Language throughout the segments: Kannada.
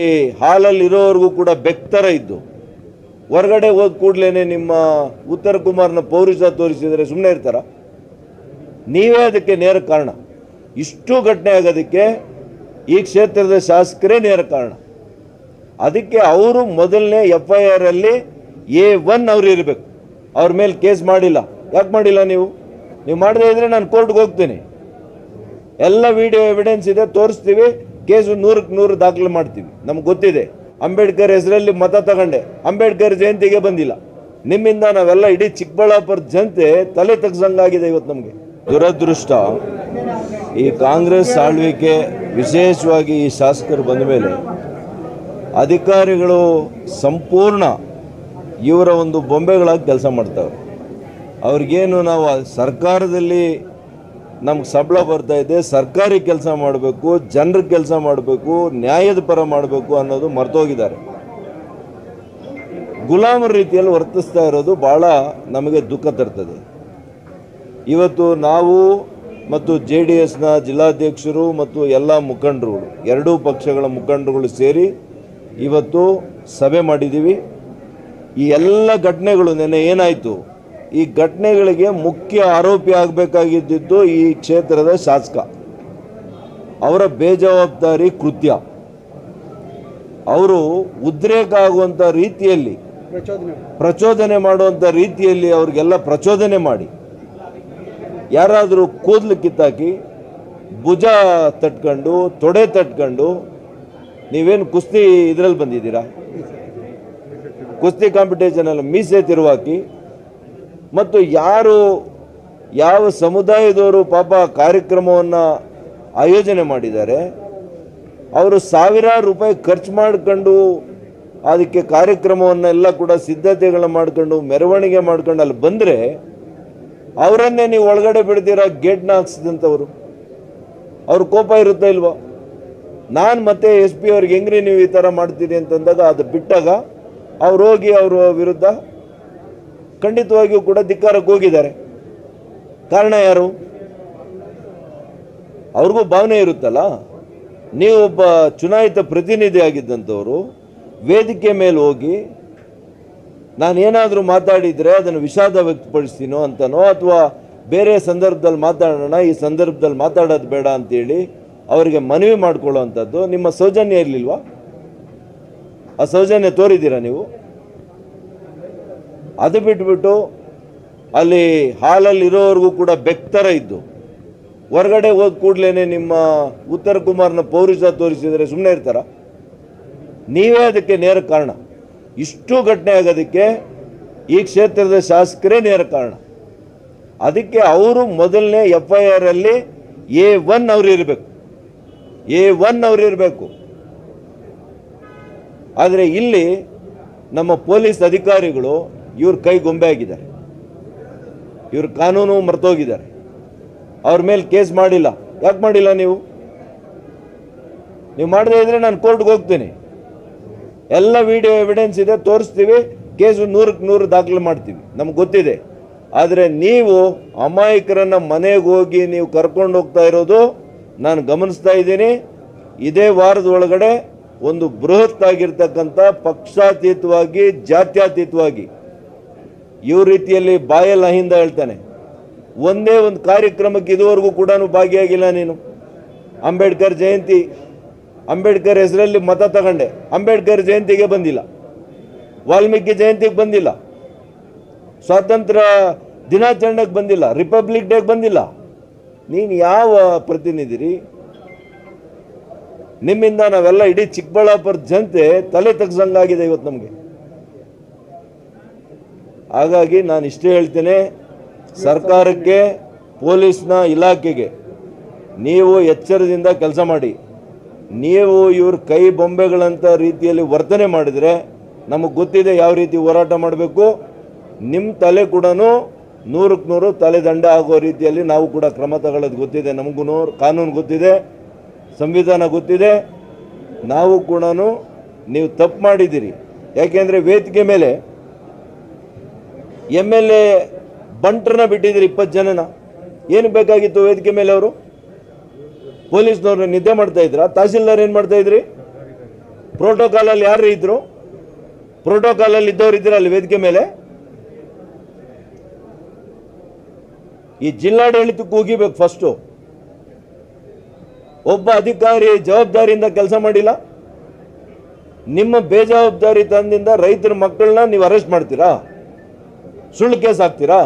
ಈ ಹಾಲಲ್ಲಿರೋವರೆಗೂ ಕೂಡ ಬೆಕ್ತರ ಇದ್ದು ಹೊರಗಡೆ ಹೋದ ಕೂಡಲೇ ನಿಮ್ಮ ಉತ್ತರ ಕುಮಾರ್ನ ಪೌರುಷ ತೋರಿಸಿದರೆ ಸುಮ್ಮನೆ ಇರ್ತಾರ? ನೀವೇ ಅದಕ್ಕೆ ನೇರ ಕಾರಣ. ಇಷ್ಟು ಘಟನೆ ಆಗೋದಕ್ಕೆ ಈ ಕ್ಷೇತ್ರದ ಶಾಸಕರೇ ನೇರ ಕಾರಣ. ಅದಕ್ಕೆ ಅವರು ಮೊದಲನೇ FIR ಅಲ್ಲಿ A1 ಅವರು ಇರಬೇಕು. ಅವ್ರ ಮೇಲೆ ಕೇಸ್ ಮಾಡಿಲ್ಲ. ಯಾಕೆ ಮಾಡಿಲ್ಲ? ನೀವು ಮಾಡದೇ ಇದ್ರೆ ನಾನು ಕೋರ್ಟ್ಗೆ ಹೋಗ್ತೀನಿ. ಎಲ್ಲ ವಿಡಿಯೋ ಎವಿಡೆನ್ಸ್ ಇದೆ, ತೋರಿಸ್ತೀವಿ. ಕೇಸು 100ಕ್ಕೆ 100 ದಾಖಲೆ ಮಾಡ್ತೀವಿ. ನಮ್ಗೆ ಗೊತ್ತಿದೆ. ಅಂಬೇಡ್ಕರ್ ಹೆಸರಲ್ಲಿ ಮತ ತಗೊಂಡೆ, ಅಂಬೇಡ್ಕರ್ ಜಯಂತಿಗೆ ಬಂದಿಲ್ಲ. ನಿಮ್ಮಿಂದ ನಾವೆಲ್ಲ ಇಡೀ ಚಿಕ್ಕಬಳ್ಳಾಪುರ ಜನತೆ ತಲೆ ತಗ್ಸಂಗಾಗಿದೆ ಇವತ್ತು. ನಮಗೆ ದುರದೃಷ್ಟ, ಈ ಕಾಂಗ್ರೆಸ್ ಆಳ್ವಿಕೆ, ವಿಶೇಷವಾಗಿ ಈ ಶಾಸಕರು ಬಂದ ಮೇಲೆ ಅಧಿಕಾರಿಗಳು ಸಂಪೂರ್ಣ ಇವರ ಒಂದು ಬೊಂಬೆಗಳಾಗಿ ಕೆಲಸ ಮಾಡ್ತಾವೆ. ಅವ್ರಿಗೇನು ನಾವು ಸರ್ಕಾರದಲ್ಲಿ ನಮ್ಗೆ ಸಂಬಳ ಬರ್ತಾ ಇದೆ, ಸರ್ಕಾರಿ ಕೆಲಸ ಮಾಡಬೇಕು, ಜನರ ಕೆಲಸ ಮಾಡಬೇಕು, ನ್ಯಾಯದ ಪರ ಮಾಡಬೇಕು ಅನ್ನೋದು ಮರ್ತೋಗಿದ್ದಾರೆ. ಗುಲಾಮರ ರೀತಿಯಲ್ಲಿ ವರ್ತಿಸ್ತಾ ಇರೋದು ಭಾಳ ನಮಗೆ ದುಃಖ ತರ್ತದೆ. ಇವತ್ತು ನಾವು ಮತ್ತು JDSನ ಜಿಲ್ಲಾಧ್ಯಕ್ಷರು ಮತ್ತು ಎಲ್ಲ ಮುಖಂಡರುಗಳು, ಎರಡೂ ಪಕ್ಷಗಳ ಮುಖಂಡರುಗಳು ಸೇರಿ ಇವತ್ತು ಸಭೆ ಮಾಡಿದ್ದೀವಿ. ಈ ಎಲ್ಲ ಘಟನೆಗಳು ನೆನ್ನೆ ಏನಾಯಿತು, ಈ ಘಟನೆಗಳಿಗೆ ಮುಖ್ಯ ಆರೋಪಿ ಆಗಬೇಕಾಗಿದ್ದು ಈ ಕ್ಷೇತ್ರದ ಶಾಸಕ. ಅವರ ಬೇಜವಾಬ್ದಾರಿ ಕೃತ್ಯ, ಅವರು ಉದ್ರೇಕ ಆಗುವಂಥ ರೀತಿಯಲ್ಲಿ, ಪ್ರಚೋದನೆ ಮಾಡುವಂಥ ರೀತಿಯಲ್ಲಿ ಅವ್ರಿಗೆಲ್ಲ ಪ್ರಚೋದನೆ ಮಾಡಿ, ಯಾರಾದರೂ ಕೂದಲು ಕಿತ್ತಾಕಿ, ಭುಜ ತಟ್ಕೊಂಡು, ತೊಡೆ ತಟ್ಕೊಂಡು, ನೀವೇನು ಕುಸ್ತಿ ಇದರಲ್ಲಿ ಬಂದಿದ್ದೀರಾ, ಕುಸ್ತಿ ಕಾಂಪಿಟೇಷನಲ್ಲಿ ಮೀಸೆ ತಿರುವಾಕಿ, ಮತ್ತು ಯಾವ ಸಮುದಾಯದವರು ಪಾಪ ಕಾರ್ಯಕ್ರಮವನ್ನು ಆಯೋಜನೆ ಮಾಡಿದ್ದಾರೆ, ಅವರು ಸಾವಿರಾರು ರೂಪಾಯಿ ಖರ್ಚು ಮಾಡ್ಕೊಂಡು ಅದಕ್ಕೆ ಕಾರ್ಯಕ್ರಮವನ್ನೆಲ್ಲ ಕೂಡ ಸಿದ್ಧತೆಗಳನ್ನ ಮಾಡ್ಕೊಂಡು ಮೆರವಣಿಗೆ ಮಾಡ್ಕೊಂಡು ಅಲ್ಲಿ ಬಂದರೆ ಅವರನ್ನೇ ನೀವು ಒಳಗಡೆ ಬಿಡ್ತೀರಾ ಗೇಟ್ನ ಹಾಕ್ಸಿದಂಥವ್ರು. ಅವ್ರ ಕೋಪ ಇರುತ್ತಾ ಇಲ್ವಾ? ನಾನು ಮತ್ತೆ SP ಅವ್ರಿಗೆ ಹೆಂಗ್ರಿ ನೀವು ಈ ಥರ ಮಾಡ್ತೀರಿ ಅಂತಂದಾಗ ಅದು ಬಿಟ್ಟಾಗ ಅವ್ರು ಹೋಗಿ ಅವರ ವಿರುದ್ಧ ಖಂಡಿತವಾಗಿಯೂ ಕೂಡ ಧಿಕ್ಕಾರಕ್ಕೆ ಹೋಗಿದ್ದಾರೆ. ಕಾರಣ ಯಾರು? ಅವ್ರಿಗೂ ಭಾವನೆ ಇರುತ್ತಲ್ಲ. ನೀವು ಒಬ್ಬ ಚುನಾಯಿತ ಪ್ರತಿನಿಧಿ ಆಗಿದ್ದಂಥವರು ವೇದಿಕೆ ಮೇಲೆ ಹೋಗಿ ನಾನೇನಾದರೂ ಮಾತಾಡಿದರೆ ಅದನ್ನು ವಿಷಾದ ವ್ಯಕ್ತಪಡಿಸ್ತೀನೋ ಅಂತನೋ, ಅಥವಾ ಬೇರೆ ಸಂದರ್ಭದಲ್ಲಿ ಮಾತಾಡೋಣ, ಈ ಸಂದರ್ಭದಲ್ಲಿ ಮಾತಾಡೋದು ಬೇಡ ಅಂತೇಳಿ ಅವರಿಗೆ ಮನವಿ ಮಾಡಿಕೊಳ್ಳುವಂಥದ್ದು ನಿಮ್ಮ ಸೌಜನ್ಯ ಇರಲಿಲ್ವಾ? ಆ ಸೌಜನ್ಯ ತೋರಿದ್ದೀರಾ ನೀವು? ಅದು ಬಿಟ್ಬಿಟ್ಟು ಅಲ್ಲಿ ಹಾಲಲ್ಲಿರೋವರೆಗೂ ಕೂಡ ಬೆಕ್ತರ ಇದ್ದು ಹೊರಗಡೆ ಹೋದ ಕೂಡಲೇ ನಿಮ್ಮ ಉತ್ತರ ಕುಮಾರ್ನ ಪೌರುಷ ತೋರಿಸಿದರೆ ಸುಮ್ಮನೆ ಇರ್ತಾರ? ನೀವೇ ಅದಕ್ಕೆ ನೇರ ಕಾರಣ. ಇಷ್ಟು ಘಟನೆ ಆಗೋದಕ್ಕೆ ಈ ಕ್ಷೇತ್ರದ ಶಾಸಕರೇ ನೇರ ಕಾರಣ. ಅದಕ್ಕೆ ಅವರು ಮೊದಲನೇ FIR ಅಲ್ಲಿ A1 ಅವರು ಇರಬೇಕು. A1 ಅವರು ಇರಬೇಕು. ಆದರೆ ಇಲ್ಲಿ ನಮ್ಮ ಪೊಲೀಸ್ ಅಧಿಕಾರಿಗಳು ಇವ್ರ ಕೈಗೊಂಬೆ ಆಗಿದ್ದಾರೆ. ಇವ್ರ ಕಾನೂನು ಮರ್ತೋಗಿದ್ದಾರೆ. ಅವ್ರ ಮೇಲೆ ಕೇಸ್ ಮಾಡಿಲ್ಲ. ಯಾಕೆ ಮಾಡಿಲ್ಲ? ನೀವು ಮಾಡದೇ ಇದ್ರೆ ನಾನು ಕೋರ್ಟ್ಗೆ ಹೋಗ್ತೀನಿ. ಎಲ್ಲ ವಿಡಿಯೋ ಎವಿಡೆನ್ಸ್ ಇದೆ, ತೋರಿಸ್ತೀವಿ. ಕೇಸು 100ಕ್ಕೆ 100 ದಾಖಲೆ ಮಾಡ್ತೀವಿ. ನಮ್ಗೆ ಗೊತ್ತಿದೆ. ಆದರೆ ನೀವು ಅಮಾಯಕರನ್ನು ಮನೆಗೆ ಹೋಗಿ ನೀವು ಕರ್ಕೊಂಡು ಹೋಗ್ತಾ ಇರೋದು ನಾನು ಗಮನಿಸ್ತಾ ಇದ್ದೀನಿ. ಇದೇ ವಾರದ ಒಳಗಡೆ ಒಂದು ಬೃಹತ್ ಆಗಿರ್ತಕ್ಕಂಥ ಪಕ್ಷಾತೀತವಾಗಿ, ಜಾತ್ಯತೀತವಾಗಿ ಇವ್ರ ರೀತಿಯಲ್ಲಿ ಬಾಯಲ್ಲಿ ಅಹಿಂದ ಹೇಳ್ತಾನೆ. ಒಂದೇ ಒಂದು ಕಾರ್ಯಕ್ರಮಕ್ಕೆ ಇದುವರೆಗೂ ಕೂಡ ಭಾಗಿಯಾಗಿಲ್ಲ ನೀನು. ಅಂಬೇಡ್ಕರ್ ಜಯಂತಿ, ಅಂಬೇಡ್ಕರ್ ಹೆಸರಲ್ಲಿ ಮತ ತಗೊಂಡೆ, ಅಂಬೇಡ್ಕರ್ ಜಯಂತಿಗೆ ಬಂದಿಲ್ಲ, ವಾಲ್ಮೀಕಿ ಜಯಂತಿಗೆ ಬಂದಿಲ್ಲ, ಸ್ವಾತಂತ್ರ್ಯ ದಿನಾಚರಣೆಗೆ ಬಂದಿಲ್ಲ, ರಿಪಬ್ಲಿಕ್ ಡೇಗೆ ಬಂದಿಲ್ಲ. ನೀನು ಯಾವ ಪ್ರತಿನಿಧಿರಿ? ನಿಮ್ಮಿಂದ ನಾವೆಲ್ಲ ಇಡೀ ಚಿಕ್ಕಬಳ್ಳಾಪುರ ಜನತೆ ತಲೆ ತಗ್ಸಂಗಾಗಿದೆ ಇವತ್ತು ನಮಗೆ. ಹಾಗಾಗಿ ನಾನು ಇಷ್ಟೇ ಹೇಳ್ತೇನೆ, ಸರ್ಕಾರಕ್ಕೆ, ಪೊಲೀಸ್ನ ಇಲಾಖೆಗೆ ನೀವು ಎಚ್ಚರದಿಂದ ಕೆಲಸ ಮಾಡಿ. ನೀವು ಇವ್ರ ಕೈ ಬೊಂಬೆಗಳಂಥ ರೀತಿಯಲ್ಲಿ ವರ್ತನೆ ಮಾಡಿದರೆ ನಮಗೆ ಗೊತ್ತಿದೆ ಯಾವ ರೀತಿ ಹೋರಾಟ ಮಾಡಬೇಕು. ನಿಮ್ಮ ತಲೆ ಕೂಡ 100ಕ್ಕೆ 100 ತಲೆದಂಡ ಆಗೋ ರೀತಿಯಲ್ಲಿ ನಾವು ಕೂಡ ಕ್ರಮ ತಗೊಳ್ಳೋದು ಗೊತ್ತಿದೆ. ನಮಗೂ ಕಾನೂನು ಗೊತ್ತಿದೆ, ಸಂವಿಧಾನ ಗೊತ್ತಿದೆ. ನಾವು ಕೂಡ ನೀವು ತಪ್ಪು ಮಾಡಿದ್ದೀರಿ. ಯಾಕೆಂದರೆ ವೇದಿಕೆ ಮೇಲೆ MLA ಬಂಟ್ರನ್ನ ಬಿಟ್ಟಿದ್ದೀರಿ, 20 ಜನನ. ಏನು ಬೇಕಾಗಿತ್ತು ವೇದಿಕೆ ಮೇಲೆ? ಅವರು ಪೊಲೀಸ್ನವ್ರನ್ನ ನಿದ್ದೆ ಮಾಡ್ತಾ ಇದ್ರ? ತಹಸೀಲ್ದಾರ್ ಏನು ಮಾಡ್ತಾ ಇದ್ರಿ? ಪ್ರೋಟೋಕಾಲಲ್ಲಿ ಯಾರು ಇದ್ರು? ಪ್ರೋಟೋಕಾಲಲ್ಲಿ ಇದ್ದವ್ರು ಇದ್ದೀರಲ್ಲ ವೇದಿಕೆ ಮೇಲೆ. ಈ ಜಿಲ್ಲಾಡಳಿತಕ್ಕೆ ಹೋಗಿಬೇಕು ಫಸ್ಟು. ಒಬ್ಬ ಅಧಿಕಾರಿ ಜವಾಬ್ದಾರಿಯಿಂದ ಕೆಲಸ ಮಾಡಿಲ್ಲ. ನಿಮ್ಮ ಬೇಜವಾಬ್ದಾರಿ ತಂದಿಂದ ರೈತರ ಮಕ್ಕಳನ್ನ ನೀವು ಅರೆಸ್ಟ್ ಮಾಡ್ತೀರಾ, ಸುಳ್ಳು ಕೇಸ್ ಹಾಕ್ತೀರಾ.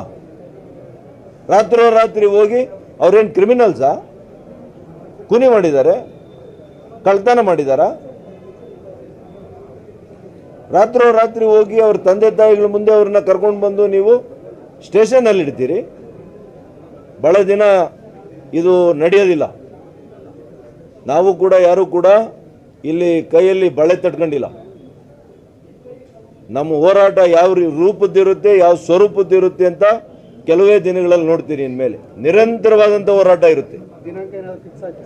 ರಾತ್ರಿ ಹೋಗಿ ಅವ್ರೇನು ಕ್ರಿಮಿನಲ್ಸಾ? ಕುನಿ ಮಾಡಿದ್ದಾರೆ, ಕಳ್ತನ ಮಾಡಿದಾರ? ರಾತ್ರಿ ಹೋಗಿ ಅವ್ರ ತಂದೆ ತಾಯಿಗಳ ಮುಂದೆ ಅವ್ರನ್ನ ಕರ್ಕೊಂಡು ಬಂದು ನೀವು ಸ್ಟೇಷನಲ್ಲಿ ಇಡ್ತೀರಿ. ಭಾಳ ದಿನ ಇದು ನಡೆಯೋದಿಲ್ಲ. ನಾವು ಕೂಡ ಯಾರೂ ಕೂಡ ಇಲ್ಲಿ ಕೈಯಲ್ಲಿ ಬಳೆ ತಟ್ಕೊಂಡಿಲ್ಲ. ನಮ್ಮ ಹೋರಾಟ ಯಾವ ರೂಪದ್ದಿರುತ್ತೆ, ಯಾವ ಸ್ವರೂಪದ್ದಿರುತ್ತೆ ಅಂತ ಕೆಲವೇ ದಿನಗಳಲ್ಲಿ ನೋಡ್ತೀರಿ. ಇನ್ಮೇಲೆ ನಿರಂತರವಾದಂಥ ಹೋರಾಟ ಇರುತ್ತೆ. ದಿನಾಂಕ ಏನಾದರೂ ಫಿಕ್ಸ್ ಆಯ್ತು?